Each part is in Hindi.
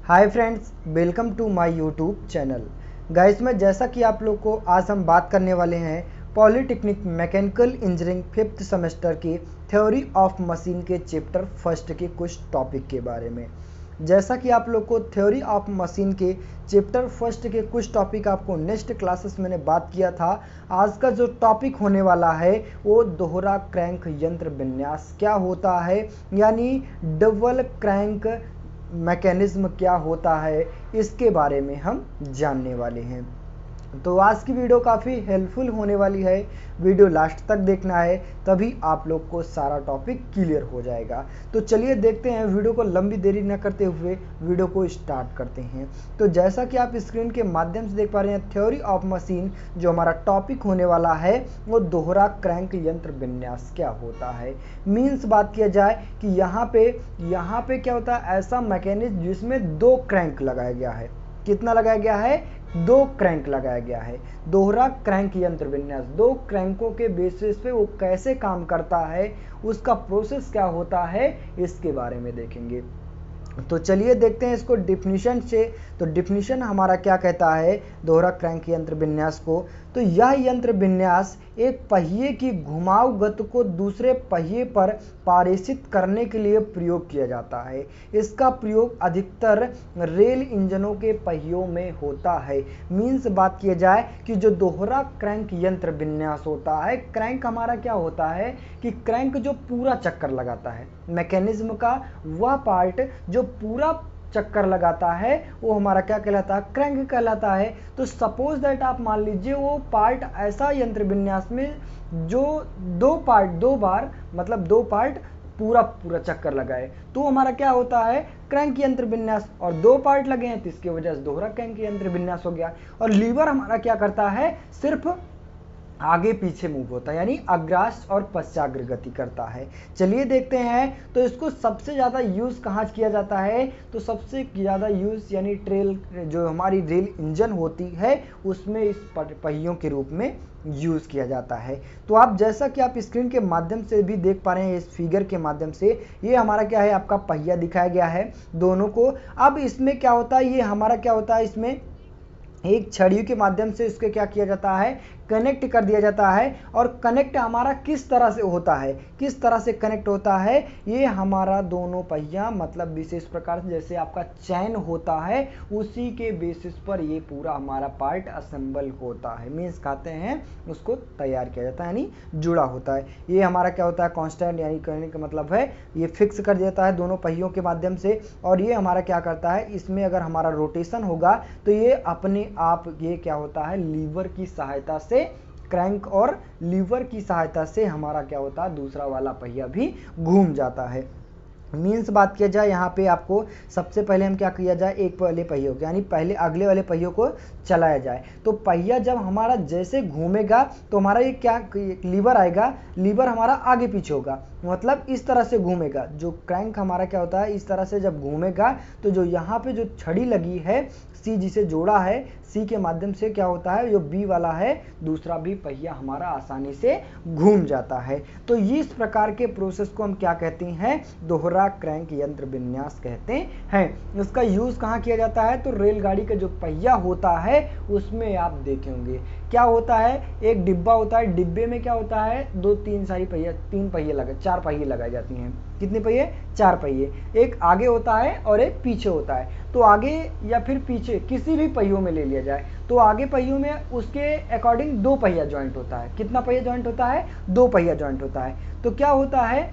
Hi friends, welcome to my YouTube channel. Guys में जैसा कि आप लोग को आज हम बात करने वाले हैं polytechnic mechanical engineering 5th semester की थ्योरी ऑफ मशीन के चैप्टर फर्स्ट के कुछ टॉपिक के बारे में। जैसा कि आप लोग को थ्योरी ऑफ मशीन के चैप्टर फर्स्ट के कुछ टॉपिक आपको नेक्स्ट क्लासेस मैंने बात किया था। आज का जो टॉपिक होने वाला है वो दोहरा क्रैंक यंत्र विन्यास क्या होता है, यानी डबल क्रैंक मैकेनिज्म क्या होता है, इसके बारे में हम जानने वाले हैं। तो आज की वीडियो काफ़ी हेल्पफुल होने वाली है। वीडियो लास्ट तक देखना है, तभी आप लोग को सारा टॉपिक क्लियर हो जाएगा। तो चलिए देखते हैं, वीडियो को लंबी देरी न करते हुए वीडियो को स्टार्ट करते हैं। तो जैसा कि आप स्क्रीन के माध्यम से देख पा रहे हैं, थ्योरी ऑफ मशीन जो हमारा टॉपिक होने वाला है वो दोहरा क्रैंक यंत्र विन्यास क्या होता है। मीन्स बात किया जाए कि यहाँ पे क्या होता है, ऐसा मैकेनिज्म जिसमें दो क्रैंक लगाया गया है। कितना लगाया गया है? दो क्रैंक लगाया गया है। दोहरा क्रैंक यंत्र विन्यास, दो क्रैंकों के बेसिस पे वो कैसे काम करता है, उसका प्रोसेस क्या होता है, इसके बारे में देखेंगे। तो चलिए देखते हैं इसको डिफिनीशन से। तो डिफिनीशन हमारा क्या कहता है दोहरा क्रैंक यंत्र विन्यास को? तो यह यंत्र विन्यास एक पहिए की घुमाव गति को दूसरे पहिए पर पारेषित करने के लिए प्रयोग किया जाता है। इसका प्रयोग अधिकतर रेल इंजनों के पहियों में होता है। मीन्स बात किया जाए कि जो दोहरा क्रैंक यंत्र विन्यास होता है, क्रैंक हमारा क्या होता है कि क्रैंक जो पूरा चक्कर लगाता है मैकेनिज्म का, वह पार्ट जो पूरा चक्कर लगाता है वो हमारा क्या कहलाता है? क्रैंक कहलाता है। तो सपोज दैट आप मान लीजिए वो पार्ट ऐसा यंत्र विन्यास में जो दो बार मतलब दो पार्ट पूरा चक्कर लगाए, तो हमारा क्या होता है? क्रैंक यंत्र विन्यास। और दो पार्ट लगे हैं तो इसकी वजह से दोहरा क्रैंक यंत्र विन्यास हो गया। और लीवर हमारा क्या करता है? सिर्फ आगे पीछे मूव होता है, यानी अग्राह्य और पश्चाग्र गति करता है। चलिए देखते हैं। तो इसको सबसे ज़्यादा यूज़ कहाँ किया जाता है? तो सबसे ज़्यादा यूज़ यानी ट्रेल जो हमारी रेल इंजन होती है उसमें इस पहियों के रूप में यूज़ किया जाता है। तो आप जैसा कि आप स्क्रीन के माध्यम से भी देख पा रहे हैं, इस फिगर के माध्यम से ये हमारा क्या है, आपका पहिया दिखाया गया है दोनों को। अब इसमें क्या होता है, ये हमारा क्या होता है, इसमें एक छड़ी के माध्यम से इसके क्या किया जाता है? कनेक्ट कर दिया जाता है। और कनेक्ट हमारा किस तरह से होता है, किस तरह से कनेक्ट होता है? ये हमारा दोनों पहिया मतलब विशेष प्रकार से जैसे आपका चैन होता है, उसी के बेसिस पर ये पूरा हमारा पार्ट असेंबल होता है। मीन्स कहते हैं उसको तैयार किया जाता है, यानी जुड़ा होता है। ये हमारा क्या होता है? कांस्टेंट, यानी कहने का मतलब है ये फिक्स कर देता है दोनों पहियों के माध्यम से। और ये हमारा क्या करता है, इसमें अगर हमारा रोटेशन होगा तो ये अपने आप ये क्या होता है, लीवर की सहायता से, क्रैंक और लीवर की सहायता से हमारा क्या होता है, दूसरा वाला पहिया भी घूम जाता है। मीन्स बात किया जाए यहाँ पे आपको सबसे पहले हम क्या किया जाए, एक वाले पहियों को यानी पहले अगले वाले पहियों को चलाया जाए। तो पहिया जब हमारा जैसे घूमेगा तो हमारा ये क्या लीवर आएगा, लीवर हमारा आगे पीछे होगा, मतलब इस तरह से घूमेगा। जो क्रैंक हमारा क्या होता है, इस तरह से जब घूमेगा तो जो यहाँ पे जो छड़ी लगी है सी, जिसे जोड़ा है सी के माध्यम से क्या होता है, जो बी वाला है दूसरा भी पहिया हमारा आसानी से घूम जाता है। तो इस प्रकार के प्रोसेस को हम क्या कहते हैं? दोहरा क्रैंक यंत्र विन्यास कहते हैं। इसका यूज कहाँ किया जाता है? तो रेलगाड़ी का जो पहिया होता है उसमें आप देखेंगे क्या होता है, एक डिब्बा होता है, डिब्बे में क्या होता है, चार पहिए लगाई जाती हैं। कितने पहिए? चार पहिए। एक आगे होता है और एक पीछे होता है। तो आगे या फिर पीछे किसी भी पहियों में ले लिया जाए तो आगे पहियों में उसके अकॉर्डिंग दो पहिया जॉइंट होता है। कितना पहिया जॉइंट होता है? दो पहिया जॉइंट होता है। तो क्या होता है,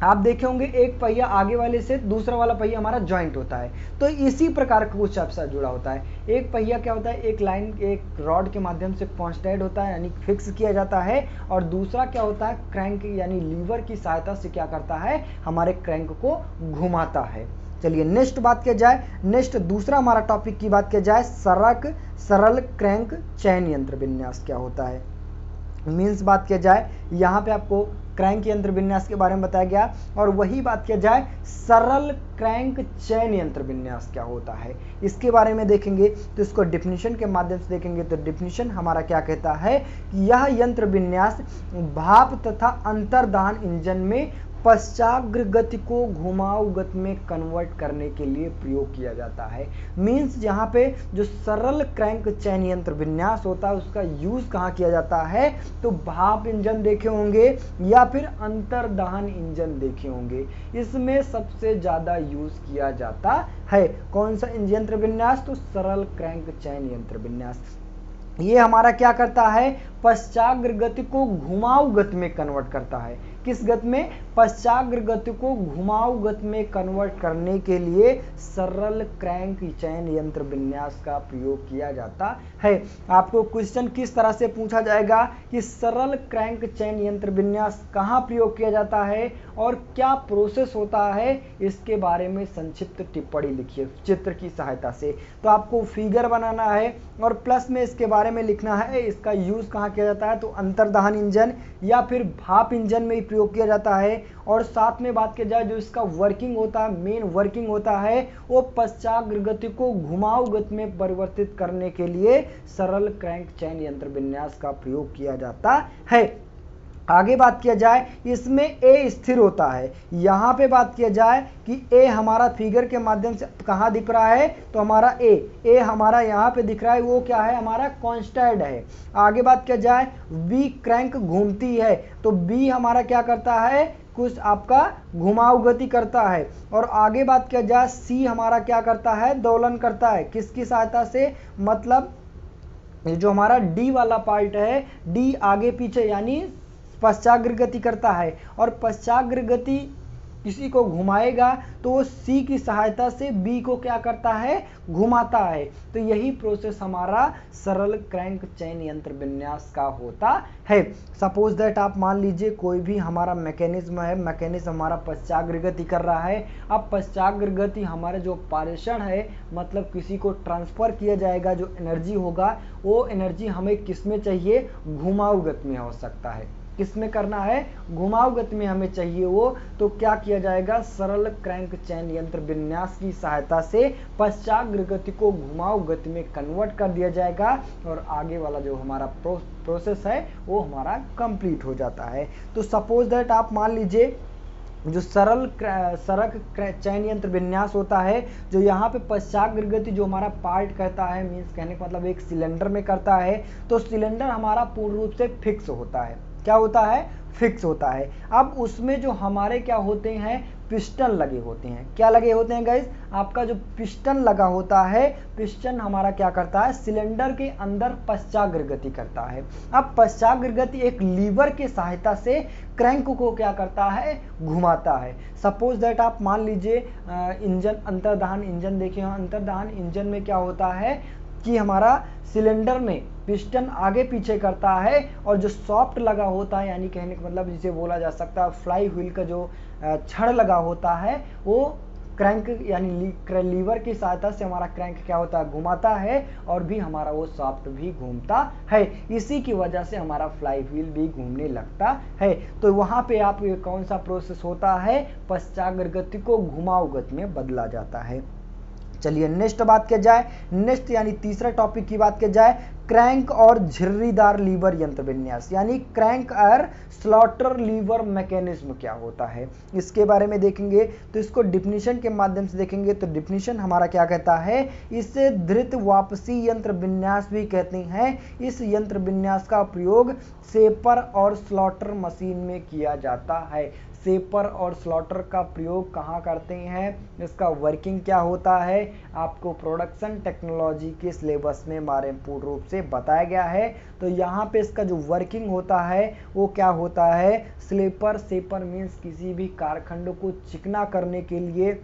आप देखे होंगे एक पहिया आगे वाले से दूसरा वाला पहिया हमारा जॉइंट होता है। तो इसी प्रकार का कुछ आपसे जुड़ा होता है। एक पहिया क्या होता है, एक लाइन एक रॉड के माध्यम से कांस्टेंट होता है, यानी फिक्स किया जाता है। और दूसरा क्या होता है, क्रैंक यानी लीवर की सहायता से क्या करता है, हमारे क्रैंक को घुमाता है। चलिए नेक्स्ट बात किया जाए, नेक्स्ट दूसरा हमारा टॉपिक की बात किया जाए, सरल क्रैंक चैन यंत्र विन्यास क्या होता है। मीन्स बात किया जाए, यहाँ पे आपको क्रैंक यंत्र विन्यास के बारे में बताया गया। और वही बात किया जाए सरल क्रैंक चैन यंत्र विन्यास क्या होता है, इसके बारे में देखेंगे। तो इसको डिफिनीशन के माध्यम से देखेंगे। तो डिफिनीशन हमारा क्या कहता है कि यह यंत्र विन्यास भाप तथा अंतर्दहन इंजन में पश्चाग्र गति को घुमाऊ गति में कन्वर्ट करने के लिए प्रयोग किया जाता है। मीन्स यहाँ पे जो सरल क्रैंक चैन यंत्र विन्यास होता है उसका यूज कहाँ किया जाता है, तो भाप इंजन देखे होंगे या फिर अंतर्दहन इंजन देखे होंगे, इसमें सबसे ज्यादा यूज किया जाता है। कौन सा यंत्र विन्यास, तो सरल क्रैंक चैन यंत्र विन्यास। ये हमारा क्या करता है, पश्चाग्र गति को घुमाऊ गति में कन्वर्ट करता है। किस गति में, पश्चाग्र गति को घुमाऊ गति में कन्वर्ट करने के लिए सरल क्रैंक चैन यंत्र विन्यास का प्रयोग किया जाता है। आपको क्वेश्चन किस तरह से पूछा जाएगा कि सरल क्रैंक चैन यंत्र विन्यास कहाँ प्रयोग किया जाता है और क्या प्रोसेस होता है, इसके बारे में संक्षिप्त टिप्पणी लिखिए चित्र की सहायता से। तो आपको फिगर बनाना है और प्लस में इसके बारे में लिखना है इसका यूज कहाँ किया जाता है, तो अंतर्दहन इंजन या फिर भाप इंजन में प्रयोग किया जाता है। और साथ में बात की जाए जो इसका वर्किंग होता है, मेन वर्किंग होता है, वो पश्चाग्र गति को घुमाऊ गति में परिवर्तित करने के लिए सरल क्रैंक चैन यंत्र विन्यास का प्रयोग किया जाता है। आगे बात किया जाए इसमें ए स्थिर होता है। यहाँ पे बात किया जाए कि ए हमारा फिगर के माध्यम से कहाँ दिख रहा है, तो हमारा ए हमारा यहाँ पे दिख रहा है, वो क्या है, हमारा कांस्टेंट है। आगे बात किया जाए बी क्रैंक घूमती है, तो बी हमारा क्या करता है, कुछ आपका घुमाऊ गति करता है। और आगे बात किया जाए सी हमारा क्या करता है, दोलन करता है। किसकी सहायता से, मतलब ये जो हमारा डी वाला पार्ट है, डी आगे पीछे यानी पश्चाग्र गति करता है। और पश्चाग्र गति किसी को घुमाएगा तो वो सी की सहायता से बी को क्या करता है, घुमाता है। तो यही प्रोसेस हमारा सरल क्रैंक चैन यंत्र विन्यास का होता है। सपोज दैट आप मान लीजिए कोई भी हमारा मैकेनिज्म है, मैकेनिज्म हमारा पश्चाग्र गति कर रहा है। अब पश्चाग्र गति हमारे जो पारेषण है, मतलब किसी को ट्रांसफर किया जाएगा जो एनर्जी होगा, वो एनर्जी हमें किस में चाहिए, घुमाऊ गति में हो सकता है। किसमें करना है, घुमाऊ गति में हमें चाहिए वो, तो क्या किया जाएगा, सरल क्रैंक चैन यंत्र विन्यास की सहायता से पश्चाग्र गति को घुमाऊ गति में कन्वर्ट कर दिया जाएगा और आगे वाला जो हमारा प्रोसेस है वो हमारा कंप्लीट हो जाता है। तो सपोज दैट आप मान लीजिए जो सरल चैन यंत्र विन्यास होता है, जो यहाँ पे पश्चाग्र गति जो हमारा पार्ट करता है, मीन्स कहने का मतलब एक सिलेंडर में करता है, तो सिलेंडर हमारा पूर्ण रूप से फिक्स होता है। क्या होता है, फिक्स होता है। अब उसमें जो हमारे क्या होते हैं, पिस्टन लगे होते हैं। क्या लगे होते हैं गाइस, आपका जो पिस्टन लगा होता है, पिस्टन हमारा क्या करता है, सिलेंडर के अंदर पश्चाग्र गति करता है। अब पश्चाग्र गति एक लीवर की सहायता से क्रैंक को क्या करता है, घुमाता है। सपोज दैट आप मान लीजिए इंजन, अंतर्दहन इंजन देखें, अंतर्दहन इंजन में क्या होता है कि हमारा सिलेंडर में पिस्टन आगे पीछे करता है और जो सॉफ्ट लगा होता है, यानी कहने का मतलब जिसे बोला जा सकता है फ्लाई व्हील का जो छड़ लगा होता है, वो क्रैंक यानी लीवर की सहायता से हमारा क्रैंक क्या होता है, घुमाता है और भी हमारा वो सॉफ्ट भी घूमता है। इसी की वजह से हमारा फ्लाई व्हील भी घूमने लगता है। तो वहां पे आप कौन सा प्रोसेस होता है, पश्चाग्र गति को घुमाऊ गति में बदला जाता है। चलिए नेक्स्ट बात किया जाए, नेक्स्ट यानी तीसरा टॉपिक की बात किया जाए, क्रैंक और झिर्रीदार लीवर यंत्र विन्यास, यानी क्रैंक और स्लॉटर लीवर मैकेनिज्म क्या होता है, इसके बारे में देखेंगे। तो इसको डिफिनीशन के माध्यम से देखेंगे। तो डिफिनीशन हमारा क्या कहता है, इसे धृत वापसी यंत्र विन्यास भी कहते हैं। इस यंत्र विन्यास का प्रयोग सेपर और स्लॉटर मशीन में किया जाता है। सेपर और स्लॉटर का प्रयोग कहाँ करते हैं, इसका वर्किंग क्या होता है, आपको प्रोडक्शन टेक्नोलॉजी के सिलेबस में हमारे पूर्ण रूप से बताया गया है। तो यहाँ पे इसका जो वर्किंग होता है वो क्या होता है, सेपर मीन्स किसी भी कारखंड को चिकना करने के लिए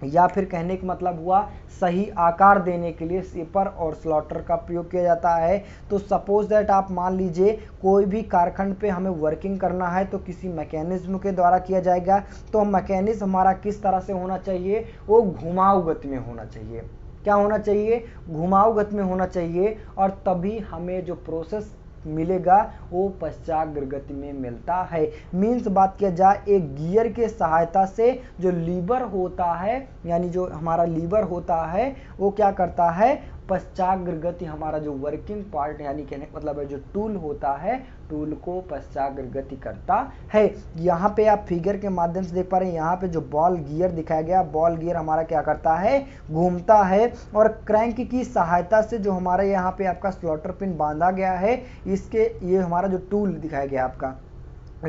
या फिर कहने का मतलब हुआ सही आकार देने के लिए सेपर और स्लॉटर का प्रयोग किया जाता है। तो सपोज दैट आप मान लीजिए कोई भी कारखंड पे हमें वर्किंग करना है तो किसी मैकेनिज्म के द्वारा किया जाएगा। तो मैकेनिज्म हमारा किस तरह से होना चाहिए, वो घुमाऊ गति में होना चाहिए। क्या होना चाहिए, घुमाऊ गति में होना चाहिए, और तभी हमें जो प्रोसेस मिलेगा वो पश्चाग्र गति में मिलता है। मीन्स बात किया जाए एक गियर के सहायता से जो लीवर होता है, यानी जो हमारा लीवर होता है वो क्या करता है, पश्चाग्रगति हमारा जो वर्किंग पार्ट यानी कहने का मतलब है जो टूल होता है, टूल को पश्चाग्रगति करता है। यहाँ पे आप फिगर के माध्यम से देख पा रहे हैं, यहाँ पे जो बॉल गियर दिखाया गया, बॉल गियर हमारा क्या करता है, घूमता है और क्रैंक की सहायता से जो हमारा यहाँ पे आपका स्लॉटर पिन बांधा गया है, इसके ये हमारा जो टूल दिखाया गया आपका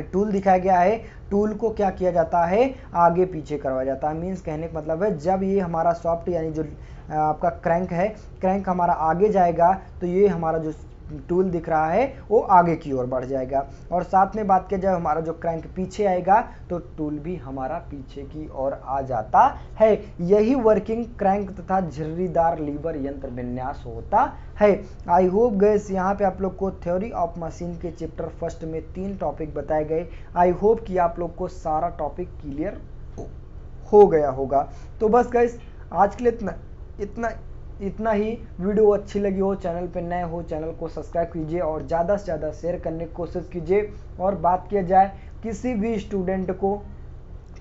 टूल दिखाया गया है, टूल को क्या किया जाता है, आगे पीछे करवाया जाता है। मीन्स कहने का मतलब है जब ये हमारा सॉफ्ट यानी जो आपका क्रैंक है, क्रैंक हमारा आगे जाएगा तो ये हमारा जो टूल दिख रहा है वो आगे की ओर बढ़ जाएगा, और साथ में बात किया जाए हमारा जो क्रैंक पीछे आएगा तो टूल भी हमारा पीछे की ओर आ जाता है। यही वर्किंग क्रैंक तथा झिर्रीदार लीवर यंत्र विन्यास होता है। आई होप गाइस यहाँ पे आप लोग को थ्योरी ऑफ मशीन के चैप्टर फर्स्ट में 3 टॉपिक बताए गए। आई होप कि आप लोग को सारा टॉपिक क्लियर हो गया होगा। तो बस गाइस आज के लिए इतना ही। वीडियो अच्छी लगी हो, चैनल पे नए हो, चैनल को सब्सक्राइब कीजिए और ज़्यादा से ज़्यादा शेयर करने की कोशिश कीजिए। और बात किया जाए किसी भी स्टूडेंट को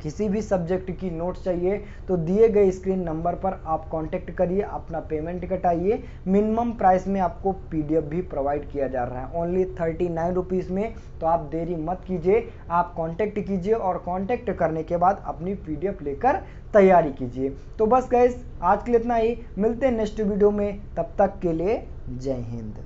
किसी भी सब्जेक्ट की नोट्स चाहिए तो दिए गए स्क्रीन नंबर पर आप कांटेक्ट करिए, अपना पेमेंट कटाइए। मिनिमम प्राइस में आपको पीडीएफ भी प्रोवाइड किया जा रहा है, ओनली 39 रुपीज़ में। तो आप देरी मत कीजिए, आप कांटेक्ट कीजिए और कांटेक्ट करने के बाद अपनी पीडीएफ लेकर तैयारी कीजिए। तो बस गाइस आज के लिए इतना ही, मिलते हैं नेक्स्ट वीडियो में, तब तक के लिए जय हिंद।